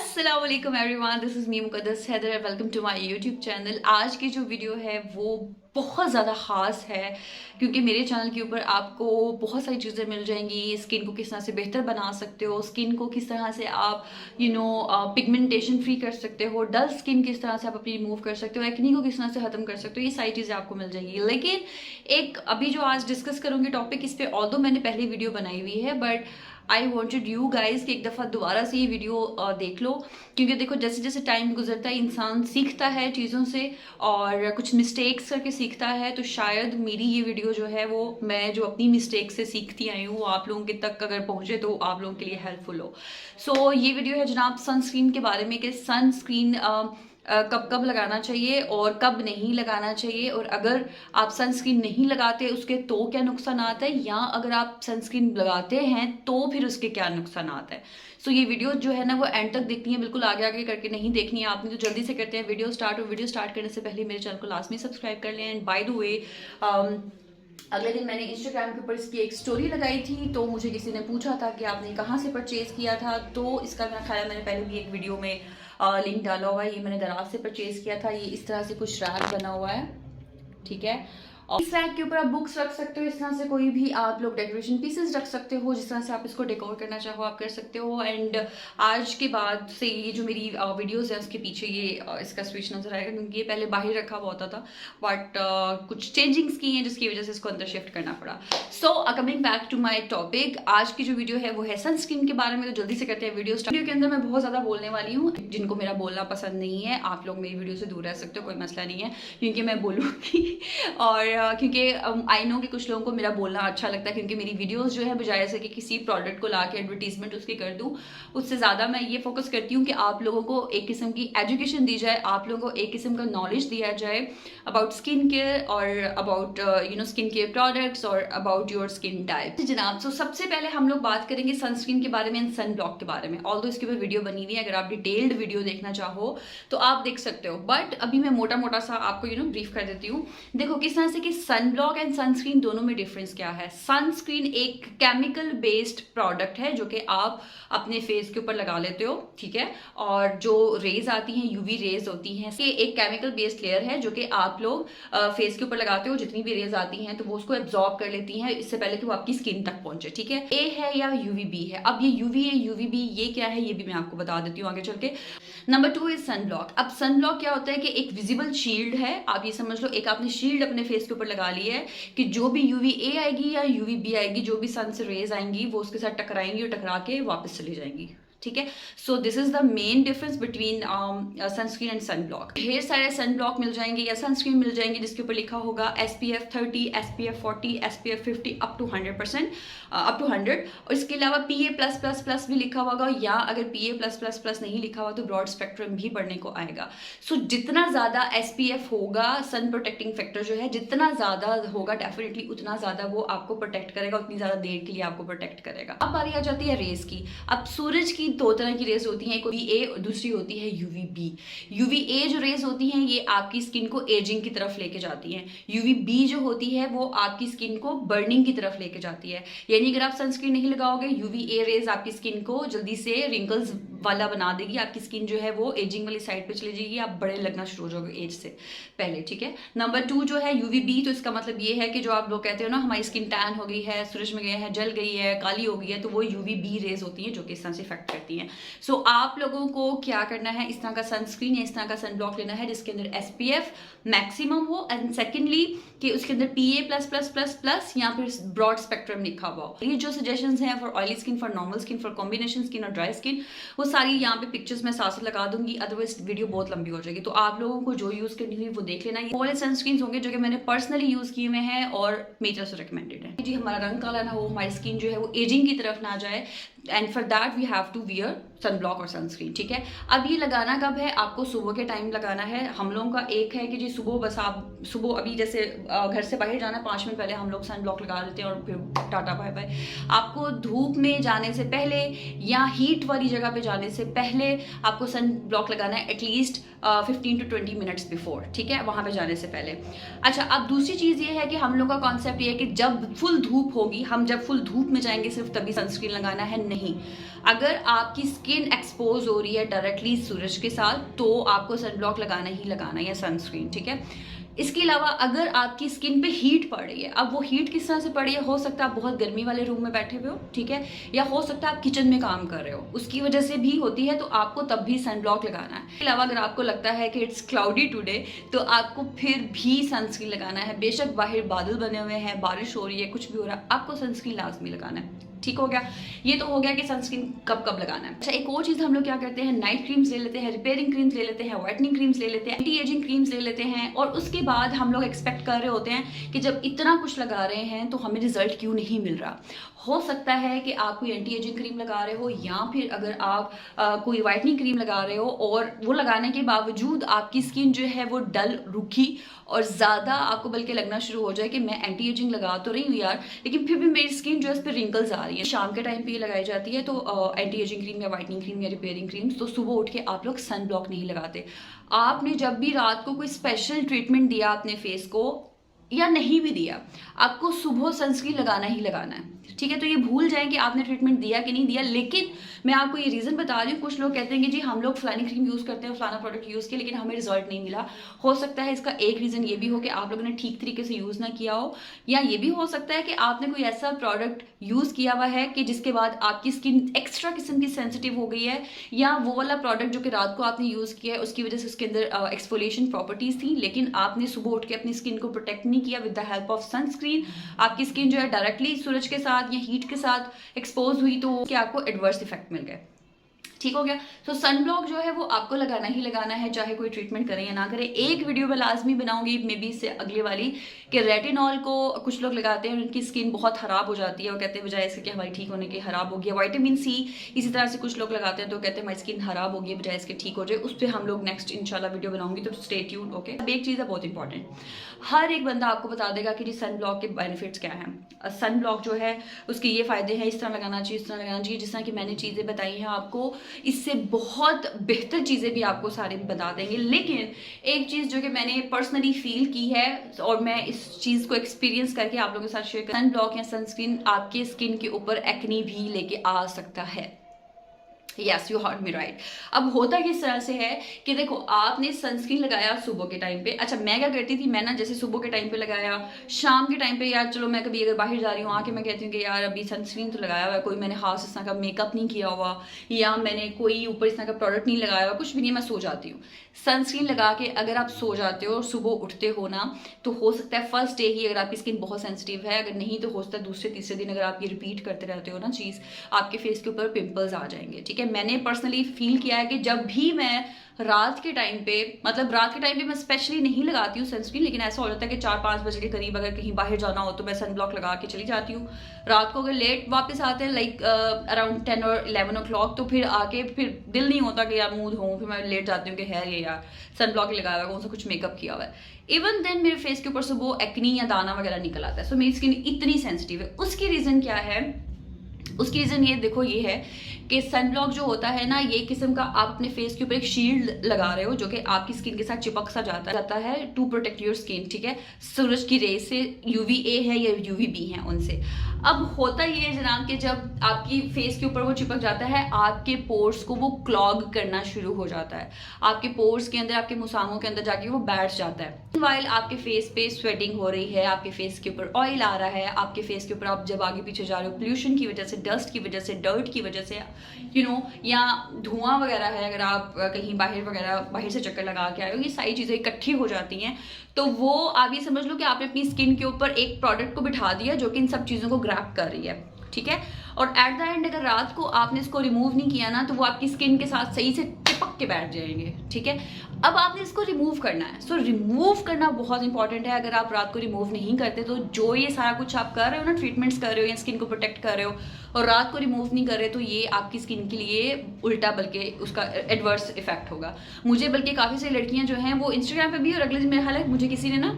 अस्सलाम वालेकुम everyone, this is me Muqaddas Haider. Welcome to my YouTube channel. आज की जो वीडियो है वो बहुत ज़्यादा ख़ास है क्योंकि मेरे चैनल के ऊपर आपको बहुत सारी चीज़ें मिल जाएंगी। स्किन को किस तरह से बेहतर बना सकते हो, स्किन को किस तरह से आप पिगमेंटेशन फ्री कर सकते हो, डल स्किन किस तरह से आप अपनी रिमूव कर सकते हो, एक्नी को किस तरह से ख़त्म कर सकते हो, ये सारी चीज़ें आपको मिल जाएंगी। लेकिन एक अभी जो आज डिस्कस करूँगी टॉपिक, इस पर ऑल्दो मैंने पहले वीडियो बनाई हुई है, but I wanted you guys कि एक दफ़ा दोबारा से ये वीडियो देख लो, क्योंकि देखो जैसे जैसे टाइम गुजरता है इंसान सीखता है चीज़ों से और कुछ मिस्टेक्स करके सीखता है। तो शायद मेरी ये वीडियो जो है वो मैं जो अपनी मिस्टेक से सीखती आई हूँ आप लोगों के तक अगर पहुँचे तो आप लोगों के लिए हेल्पफुल हो। सो ये वीडियो है जनाब सनस्क्रीन के बारे में कि सनस्क्रीन कब कब लगाना चाहिए और कब नहीं लगाना चाहिए, और अगर आप सनस्क्रीन नहीं लगाते उसके तो क्या नुकसान आता है, या अगर आप सनस्क्रीन लगाते हैं तो फिर उसके क्या नुकसान आता है। सो ये वीडियो जो है ना वो एंड तक देखनी है, बिल्कुल आगे आगे करके नहीं देखनी है आपने। तो जल्दी से करते हैं वीडियो स्टार्ट, और वीडियो स्टार्ट करने से पहले मेरे चैनल को लाजमी सब्सक्राइब कर लें। एंड बाय द वे अगले दिन मैंने इंस्टाग्राम के ऊपर इसकी एक स्टोरी लगाई थी, तो मुझे किसी ने पूछा था कि आपने कहाँ से परचेज़ किया था। तो इसका मेरा ख्याल मैंने पहले भी एक वीडियो में लिंक डाला हुआ है। ये मैंने दराज से परचेज़ किया था। ये इस तरह से कुछ रैक बना हुआ है, ठीक है। और इस रैक के ऊपर आप बुक्स रख सकते हो, इस तरह से कोई भी आप लोग डेकोरेशन पीसेस रख सकते हो, जिस तरह से आप इसको डेकोर करना चाहो आप कर सकते हो। एंड आज के बाद से ये जो मेरी वीडियोस है उसके पीछे ये इसका स्विच नजर आएगा, क्योंकि ये पहले बाहर रखा हुआ होता था, बट कुछ चेंजिंग्स की हैं जिसकी वजह से इसको अंदर शिफ्ट करना पड़ा। So coming back to my topic, आज की जो वीडियो है वो है सनस्क्रीन के बारे में। तो जल्दी से करते हैं वीडियो स्टार्ट। वीडियो के अंदर मैं बहुत ज़्यादा बोलने वाली हूँ, जिनको मेरा बोलना पसंद नहीं है आप लोग मेरी वीडियो से दूर रह सकते हो, कोई मसला नहीं है, क्योंकि मैं बोलूँगी और क्योंकि आई नो कि कुछ लोगों को मेरा बोलना अच्छा लगता है, क्योंकि मेरी वीडियोस जो है बजाय से कि किसी प्रोडक्ट को ला के एडवर्टीजमेंट उसकी कर दूं, उससे ज़्यादा मैं ये फोकस करती हूँ कि आप लोगों को एक किस्म की एजुकेशन दी जाए, आप लोगों को एक किस्म का नॉलेज दिया जाए अबाउट स्किन केयर और अबाउट स्किन केयर प्रोडक्ट्स और अबाउट योर स्किन टाइप जनाब। सो सबसे पहले हम लोग बात करेंगे सनस्क्रीन के बारे में एंड सन ब्लॉक के बारे में। ऑल्दो इसके ऊपर वीडियो बनी हुई है, अगर आप डिटेल्ड वीडियो देखना चाहो तो आप देख सकते हो, बट अभी मैं मोटा मोटा सा आपको ब्रीफ कर देती हूँ। देखो किस तरह से कि सन ब्लॉक एंड सनस्क्रीन दोनों में डिफरेंस क्या है। सनस्क्रीन एक केमिकल बेस्ड प्रोडक्ट है जो कि आप अपने फेस के ऊपर लगा लेते हो, ठीक है, और जो रेज आती हैं यूवी रेज होती हैं, ये एक केमिकल बेस्ड लेयर है जो कि आप लोग फेस के ऊपर लगाते हो। जितनी भी रेज आती हैं तो वो उसको एब्जॉर्ब कर लेती हैं इससे पहले कि वो आपकी स्किन तक पहुंचे, ठीक है। ए है या यूवी बी है। अब ये यूवी ए यूवी बी ये क्या है ये भी मैं आपको बता देती हूँ आगे चल के। Number 2 is sun block. अब सन ब्लॉक क्या होता है कि एक विजिबल शील्ड है, आप ये समझ लो एक आपने शील्ड अपने फेस के ऊपर लगा ली है कि जो भी यूवी ए आएगी या यूवी बी आएगी, जो भी सन से रेज आएंगी वो उसके साथ टकराएंगी और टकरा के वापस चली जाएंगी, ठीक है। So this is the main difference between sunscreen and sun block. ढेर सारे सन ब्लॉक मिल जाएंगे या सनस्क्रीन मिल जाएंगे जिसके ऊपर लिखा होगा SPF 30, SPF 40, SPF 50 up to 100%, up to 100। और इसके अलावा PA+++ भी लिखा होगा, या अगर PA+++ नहीं लिखा हुआ तो ब्रॉड स्पेक्ट्रम भी पढ़ने को आएगा। सो जितना ज़्यादा SPF होगा, सन प्रोटेक्टिंग फैक्टर जो है जितना ज़्यादा होगा डेफिनेटली उतना ज़्यादा वो आपको प्रोटेक्ट करेगा, उतनी ज़्यादा देर के लिए आपको प्रोटेक्ट करेगा। अब बारी आ जाती है रेज की। अब सूरज की दो तरह की रेज होती हैं, एक UVA और दूसरी होती है UVB। UVA जो रेज होती हैं ये आपकी स्किन को एजिंग की तरफ लेके जाती हैं। UVB जो होती है वो आपकी स्किन को बर्निंग की तरफ लेके जाती है। यानी अगर आप सनस्क्रीन नहीं लगाओगे, UVA रेज आपकी स्किन को जल्दी से रिंकल्स वाला बना देगी, आपकी स्किन जो है वो एजिंग वाली साइड पे चली जाएगी, आप बड़े लगना शुरू हो जाओगे एज से पहले, ठीक है। नंबर 2 जो है UVB, तो इसका मतलब ये है कि जो आप लोग कहते हो ना हमारी स्किन टैन हो गई है, सूरज में गए हैं, जल गई है, काली हो गई है, तो वो UVB रेज होती हैं जो कि इस तरह से इफेक्ट करती हैं। सो आप लोगों को क्या करना है, इस तरह का सनस्क्रीन या इस तरह का सन ब्लॉक लेना है जिसके अंदर SPF मैक्सिमम हो, एंड सेकेंडली कि उसके अंदर PA+++ या फिर ब्रॉड स्पेक्ट्रम लिखा हुआ हो। ये जो सजेशंस हैं for oily skin, for normal skin, for combination skin और ड्राई स्किन, वो सारी यहाँ पे पिक्चर्स में साथ साथ लगा दूंगी, अदरवाइज वीडियो बहुत लंबी हो जाएगी। तो आप लोगों को जो यूज करनी हुई वो देख लेना। ये वाले सनस्क्रीन होंगे जो कि मैंने पर्सनली यूज किए हुए हैं और मेरी तरफ से रिकमेंडेड है जी। हमारा रंग काला ना हो, हमारी स्किन जो है वो एजिंग की तरफ ना जाए, and for that we have to wear sun block और सनस्क्रीन, ठीक है। अब ये लगाना कब है, आपको सुबह के टाइम लगाना है। हम लोगों का एक है कि जी सुबह बस आप सुबह अभी जैसे घर से बाहर जाना 5 मिनट पहले हम लोग सन ब्लॉक लगा देते हैं और फिर टाटा बाय बाय। आपको धूप में जाने से पहले या हीट वाली जगह पे जाने से पहले आपको सन ब्लॉक लगाना है एटलीस्ट 15 to 20 मिनट्स बिफोर, ठीक है, वहाँ पे जाने से पहले। अच्छा, अब दूसरी चीज़ ये है कि हम लोग का कॉन्सेप्ट ये है कि जब फुल धूप होगी, हम जब फुल धूप में जाएंगे सिर्फ तभी सनस्क्रीन लगाना है, नहीं। अगर आपकी स्किन एक्सपोज हो रही है डायरेक्टली सूरज के साथ तो आपको सनब्लॉक लगाना ही लगाना है या सनस्क्रीन, ठीक है। इसके अलावा अगर आपकी स्किन पे हीट पड़ रही है, अब वो हीट किस तरह से पड़ी है, हो सकता है आप बहुत गर्मी वाले रूम में बैठे हुए हो, ठीक है, या हो सकता है आप किचन में काम कर रहे हो, उसकी वजह से भी होती है, तो आपको तब भी सनब्लॉक लगाना है। इसके अलावा अगर आपको लगता है कि इट्स क्लाउडी टुडे तो आपको फिर भी सनस्क्रीन लगाना है। बेशक बाहर बादल बने हुए हैं, बारिश हो रही है, कुछ भी हो रहा है, आपको सनस्क्रीन लाजमी लगाना है। ठीक हो गया, ये तो हो गया कि सनस्क्रीन कब कब लगाना है। अच्छा, एक और चीज़ हम लोग क्या करते हैं, नाइट क्रीम्स ले लेते हैं, रिपेयरिंग क्रीम्स ले लेते हैं, व्हाइटनिंग क्रीम्स ले लेते हैं, एंटी एजिंग क्रीम्स ले लेते हैं, और उसके बाद हम लोग एक्सपेक्ट कर रहे होते हैं कि जब इतना कुछ लगा रहे हैं तो हमें रिजल्ट क्यों नहीं मिल रहा। हो सकता है कि आप कोई एंटी एजिंग क्रीम लगा रहे हो, या फिर अगर आप कोई व्हाइटनिंग क्रीम लगा रहे हो और वो लगाने के बावजूद आपकी स्किन जो है वो डल, रूखी और ज़्यादा आपको बल्कि लगना शुरू हो जाए कि मैं एंटी एजिंग लगा तो रही हूँ यार, लेकिन फिर भी मेरी स्किन जो है उस पर रिंकल्स आ रही है। शाम के टाइम पे ये लगाई जाती है, तो एंटी एजिंग क्रीम या व्हाइटनिंग क्रीम या रिपेयरिंग क्रीम, तो सुबह उठ के आप लोग सन ब्लॉक नहीं लगाते। आपने जब भी रात को कोई स्पेशल ट्रीटमेंट दिया अपने फेस को या नहीं भी दिया, आपको सुबह सनस्क्रीन लगाना ही लगाना है, ठीक है। तो ये भूल जाएं कि आपने ट्रीटमेंट दिया कि नहीं दिया। लेकिन मैं आपको ये रीज़न बता रही हूँ, कुछ लोग कहते हैं कि जी हम लोग फलानी क्रीम यूज़ करते हैं, फलाना प्रोडक्ट यूज़ किया, लेकिन हमें रिजल्ट नहीं मिला। हो सकता है इसका एक रीज़न ये भी हो कि आप लोगों ने ठीक तरीके से यूज़ ना किया हो, या ये भी हो सकता है कि आपने कोई ऐसा प्रोडक्ट यूज़ किया हुआ है कि जिसके बाद आपकी स्किन एक्स्ट्रा किस्म की सेंसिटिव हो गई है, या वो वाला प्रोडक्ट जो कि रात को आपने यूज़ किया है उसकी वजह से उसके अंदर एक्सफोलिएशन प्रॉपर्टीज़ थी, लेकिन आपने सुबह उठ के अपनी स्किन को प्रोटेक्ट नहीं किया with the help of sunscreen. आपकी स्किन जो है डायरेक्टली सूरज के साथ या हीट के साथ एक्सपोज हुई, तो क्या आपको एडवर्स इफेक्ट मिल गए। ठीक हो गया। तो सनब्लॉक जो है वो आपको लगाना ही लगाना है, चाहे कोई ट्रीटमेंट करें या ना करें। एक वीडियो मैं लाजमी बनाऊंगी मे बी इससे अगले वाली, कि रेटिनॉल को कुछ लोग लगाते हैं, उनकी स्किन बहुत ख़राब हो जाती है, वो कहते हैं बजाय इसके कि हमारी ठीक होने की ख़राब हो गया। विटामिन सी इसी तरह से कुछ लोग लगाते हैं, तो कहते हैं हमारी स्किन ख़राब हो गई, बजाय इसके ठीक हो जाए। उस पर हम लोग नेक्स्ट इंशाल्लाह वीडियो बनाऊंगी, तो स्टे ट्यून्ड। ओके, अब एक चीज़ है बहुत इंपॉर्टेंट, हर एक बंदा आपको बता देगा कि जी सन ब्लॉक के बेनिफिट्स क्या हैं। सन ब्लॉक जो है उसके ये फ़ायदे हैं, इस तरह लगाना चाहिए, इस तरह लगाना चाहिए, जिस तरह की मैंने चीज़ें बताई हैं आपको, इससे बहुत बेहतर चीज़ें भी आपको सारे बता देंगे। लेकिन एक चीज़ जो कि मैंने पर्सनली फील की है और मैं इस चीज़ को एक्सपीरियंस करके आप लोगों के साथ शेयर कर, सन ब्लॉक या सनस्क्रीन आपके स्किन के ऊपर एक्ने भी लेके आ सकता है। Yes, you heard me right. अब होता किस तरह से है कि देखो, आपने सनस्क्रीन लगाया सुबह के टाइम पे। अच्छा, मैं क्या करती थी, मैं ना जैसे सुबह के टाइम पे लगाया, शाम के टाइम पे यार चलो मैं कभी अगर बाहर जा रही हूँ आके मैं कहती हूँ कि यार अभी सनस्क्रीन तो लगाया हुआ है, कोई मैंने खास इस तरह का मेकअप नहीं किया हुआ, या मैंने कोई ऊपर इस तरह का प्रोडक्ट नहीं लगाया हुआ, कुछ भी नहीं, मैं सो जाती हूँ। सनस्क्रीन लगा के अगर आप सो जाते हो और सुबह उठते हो ना, तो हो सकता है फर्स्ट डे ही अगर आपकी स्किन बहुत सेंसिटिव है, अगर नहीं तो हो सकता है दूसरे तीसरे दिन अगर आप ये रिपीट करते रहते हो ना चीज़, आपके फेस के ऊपर पिंपल्स आ जाएंगे। ठीक है, मैंने पर्सनली फील किया है कि जब भी मैं रात के टाइम पे, मतलब रात के टाइम पे मैं स्पेशली नहीं लगाती हूँ सनस्क्रीन, लेकिन ऐसा हो जाता है कि 4-5 बजे के करीब अगर कहीं बाहर जाना हो तो मैं सन ब्लॉक लगा के चली जाती हूँ। रात को अगर लेट वापस आते हैं लाइक अराउंड 10 और 11 ओ क्लॉक, तो फिर आके फिर दिल नहीं होता कि यार मूड हो, फिर मैं लेट जाती हूँ कि है ये यार सन ब्लॉक लगाया हुआ, कौन सा कुछ मेकअप किया हुआ है। इवन देन मेरे फेस के ऊपर से वो एक्नी या दाना वगैरह निकल आता है। सो मेरी स्किन इतनी सेंसिटिव है। उसकी रीज़न क्या है? उसकी रीज़न ये देखो, ये है कि सन ब्लॉक जो होता है ना, ये किस्म का आप अपने फेस के ऊपर एक शील्ड लगा रहे हो जो कि आपकी स्किन के साथ चिपक सा जाता है टू प्रोटेक्ट योर स्किन। ठीक है, सूरज की रे से, UVA है या UVB है उनसे। अब होता ये है जनाब कि जब आपकी फेस के ऊपर वो चिपक जाता है, आपके पोर्स को वो क्लॉग करना शुरू हो जाता है, आपके पोर्स के अंदर, आपके मुसामों के अंदर जाके वो बैठ जाता है। वाइल आपके फेस पे स्वेटिंग हो रही है, आपके फेस के ऊपर ऑयल आ रहा है, आपके फेस के ऊपर आप जब आगे पीछे जा रहे हो पोल्यूशन की वजह से, डस्ट की वजह से, डर्ट की वजह से, या धुआं वगैरह है, अगर आप कहीं बाहर से चक्कर लगा के आए हो, ये सारी चीज़ें इकट्ठी हो जाती हैं, तो वो आप ये समझ लो कि आपने अपनी स्किन के ऊपर एक प्रोडक्ट को बिठा दिया जो कि इन सब चीज़ों को ग्रैब कर रही है। ठीक है, और एट द एंड अगर रात को आपने इसको रिमूव नहीं किया ना, तो वो आपकी स्किन के साथ सही से चिपक के बैठ जाएंगे। ठीक है, अब आपने इसको रिमूव करना है। सो रिमूव करना बहुत इंपॉर्टेंट है। अगर आप रात को रिमूव नहीं करते, तो जो ये सारा कुछ आप कर रहे हो ना, ट्रीटमेंट्स कर रहे हो या स्किन को प्रोटेक्ट कर रहे हो, और रात को रिमूव नहीं कर रहे, तो ये आपकी स्किन के लिए उल्टा बल्कि उसका एडवर्स इफेक्ट होगा। मुझे बल्कि काफ़ी सारी लड़कियां जो हैं वो इंस्टाग्राम पे भी, और अगले दिन मेरा हाल है मुझे किसी ने ना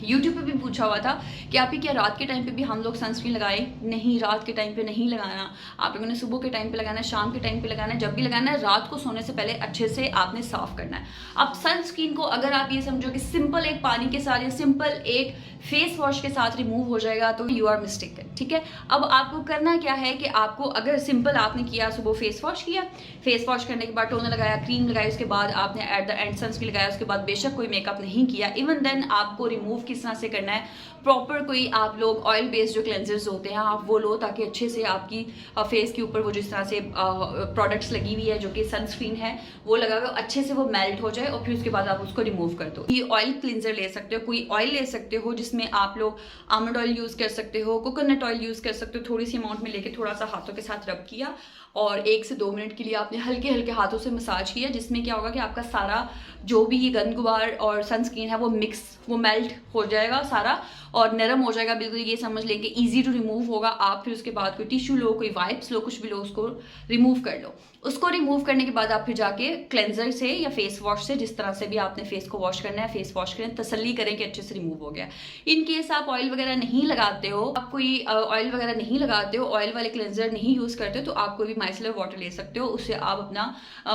यूट्यूब पे भी पूछा हुआ था कि आप ही क्या रात के टाइम पे भी हम लोग सनस्क्रीन लगाएं? नहीं, रात के टाइम पे नहीं लगाना। आप लोगों ने सुबह के टाइम पे लगाना है, शाम के टाइम पे लगाना है, जब भी लगाना है रात को सोने से पहले अच्छे से आपने साफ करना है। अब सनस्क्रीन को अगर आप ये समझो कि सिंपल एक पानी के साथ या सिंपल एक फेस वॉश के साथ रिमूव हो जाएगा तो यू आर मिस्टेकन, ठीक है। अब आपको करना क्या है कि आपको अगर सिंपल आपने किया, सुबह फेस वॉश किया, फेस वॉश करने के बाद टोनर लगाया, क्रीम लगाई, उसके बाद आपने एट द एंड सनस्क्रीन लगाया, उसके बाद बेशक कोई मेकअप नहीं किया, इवन देन आपको रिमूव किस तरह से करना है, प्रॉपर कोई आप लोग ऑयल बेस्ड जो क्लेंजर्स होते हैं आप वो लो, ताकि अच्छे से आपकी फेस के ऊपर वो जिस तरह से प्रोडक्ट्स लगी हुई है जो कि सनस्क्रीन है वो लगा हुआ अच्छे से वो मेल्ट हो जाए और फिर उसके बाद आप उसको रिमूव कर दो। ये ऑयल क्लिनजर ले सकते हो, कोई ऑयल ले सकते हो जिसमें आप लोग आमंड ऑयल यूज कर सकते हो, कोकोनट ऑयल यूज कर सकते हो, थोड़ी सी अमाउंट में लेके थोड़ा सा हाथों के साथ रब किया और 1 से 2 मिनट के लिए आपने हल्के हल्के हाथों से मसाज किया, जिसमें क्या होगा कि आपका सारा जो भी ये गंद गुबार और सनस्क्रीन है वो मेल्ट हो जाएगा सारा और नरम हो जाएगा बिल्कुल। ये समझ लें कि इजी टू रिमूव होगा। आप फिर उसके बाद कोई टिश्यू लो, कोई वाइप्स लो, कुछ भी लो, उसको रिमूव कर लो। उसको रिमूव करने के बाद आप फिर जाके क्लेंजर से या फेस वॉश से, जिस तरह से भी आपने फेस को वॉश करना है, फेस वॉश करें, तसल्ली करें कि अच्छे से रिमूव हो गया। इन केस आप ऑयल वगैरह नहीं लगाते हो, आप कोई ऑयल वगैरह नहीं लगाते हो, ऑयल वाले क्लेंजर नहीं यूज करते हो, तो आप कोई भी माइसेलर वाटर ले सकते हो, उससे आप अपना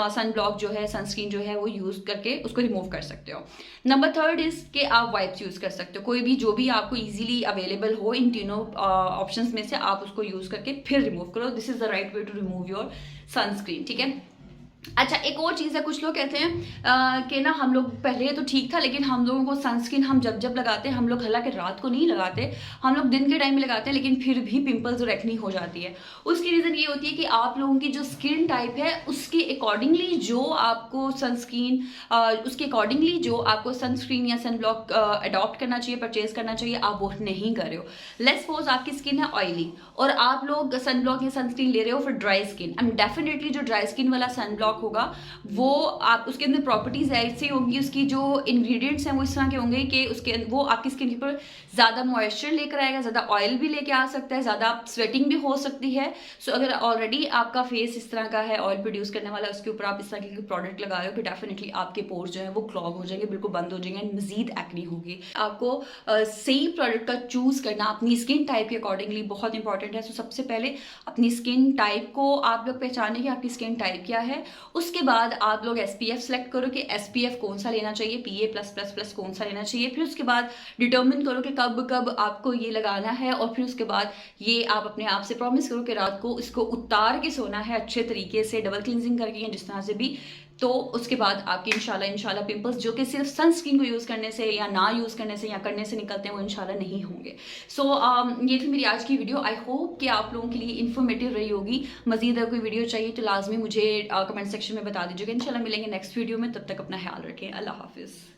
सन ब्लॉक जो है, सनस्क्रीन जो है वो यूज करके उसको रिमूव कर सकते हो। नंबर 3 इज कि आप वाइप्स यूज कर सकते हो, कोई भी जो भी आपको इजीली अवेलेबल हो इन तीनों ऑप्शंस में से आप उसको यूज करके फिर रिमूव करो। This is the right way to remove your sunscreen, ठीक है। अच्छा, एक और चीज़ है, कुछ लोग कहते हैं कि ना हम लोग पहले तो ठीक था लेकिन हम लोगों को सनस्क्रीन हम जब जब लगाते हैं, हम लोग हालांकि रात को नहीं लगाते, हम लोग दिन के टाइम में लगाते हैं, लेकिन फिर भी पिंपल्स और एक्नी हो जाती है। उसकी रीज़न ये होती है कि आप लोगों की जो स्किन टाइप है उसके अकॉर्डिंगली जो आपको सनस्क्रीन या सन ब्लॉक अडॉप्ट करना चाहिए, परचेज करना चाहिए, आप वो नहीं कर रहे हो। लेट्स सपोज आपकी स्किन है ऑयली और आप लोग सन ब्लॉक या सनस्क्रीन ले रहे हो for dry skin, and definitely जो ड्राई स्किन वाला सन ब्लॉक होगा वो आप उसके अंदर प्रॉपर्टीज ऐसी होंगी, उसकी जो इंग्रेडिएंट्स हैं वो इस तरह के होंगे कि वो आपकी स्किन के ऊपर ज़्यादा मॉइस्चर लेकर आएगा, ज़्यादा ऑयल भी लेके आ सकता है, ज़्यादा स्वेटिंग भी हो सकती है। सो अगर ऑलरेडी आपका फेस इस तरह का है, ऑयल प्रोड्यूस करने वाला, उसके ऊपर आप इस तरह के प्रोडक्ट लगा रहे हो, फिर डेफिनेटली आपके पोर्स जो है वो क्लॉग हो जाएंगे, बिल्कुल बंद हो जाएंगे, मजीद एक्नी होगी। आपको सही प्रोडक्ट का चूज करना अपनी स्किन टाइप के अकॉर्डिंगली बहुत इंपॉर्टेंट है। सो सबसे पहले अपनी स्किन टाइप को आप लोग पहचानें कि आपकी स्किन टाइप क्या है। उसके बाद आप लोग SPF सेलेक्ट करो कि SPF कौन सा लेना चाहिए, PA+++ कौन सा लेना चाहिए। फिर उसके बाद डिटर्मिन करो कि कब कब आपको ये लगाना है, और फिर उसके बाद ये आप अपने आप से प्रॉमिस करो कि रात को इसको उतार के सोना है अच्छे तरीके से, डबल क्लिनजिंग करके या जिस तरह से भी। तो उसके बाद आपके इंशाल्लाह पिंपल्स जो कि सिर्फ सनस्क्रीन को यूज़ करने से या ना यूज़ करने से या करने से निकलते हैं वो इंशाल्लाह नहीं होंगे। सो ये थी मेरी आज की वीडियो। आई होप कि आप लोगों के लिए इन्फॉर्मेटिव रही होगी। मजीद अगर कोई वीडियो चाहिए तो लाजमी मुझे कमेंट सेक्शन में बता दीजिएगा। इंशाल्लाह मिलेंगे नेक्स्ट वीडियो में, तब तक अपना ख्याल रखें। अल्लाह हाफिज़।